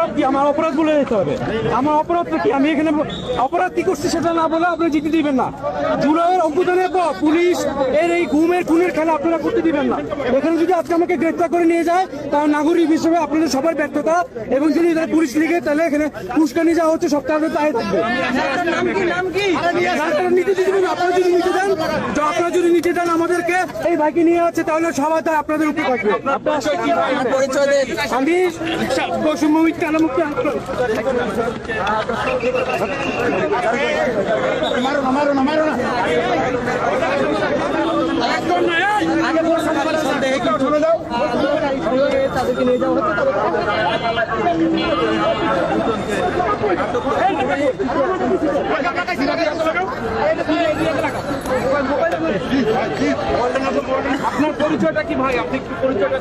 অপরাধ কি? আমার অপরাধ বলে দিতে হবে। আমার অপরাধটা কি? আমি এখানে অপরাধ কি করছি সেটা না বলে আপনি জিতে দিবেন না। জুলাইয়ের অভ্যুত্থানের পর পুলিশ এই ঘুমের খুনের খেলা আপনারা করতে দিবেন না। এখানে যদি আজকে আমাকে গ্রেফতার করে নিয়ে যায় তাহলে নাগরিক হিসেবে আপনাদের সবার ব্যর্থতা, এবং যদি পুলিশ লিখে তাহলে এখানে উস্কানি যাওয়া হচ্ছে সপ্তাহে তাই থাকবে। নিতে দিবেন আপনারা যদি নিতে দেন, আপনারা যদি নিতে দেন আমাদেরকে এই ভাইকে নিয়ে আছে তাহলে সবাই তাই আপনাদের উপরে থাকবে। আমি বৈষম্যবিদ কালামুক্ত তাদেরকে নিয়ে যাওয়া হচ্ছে। আপনার পরিচয়টা কি ভাই? আপনি কি পরিচয়টা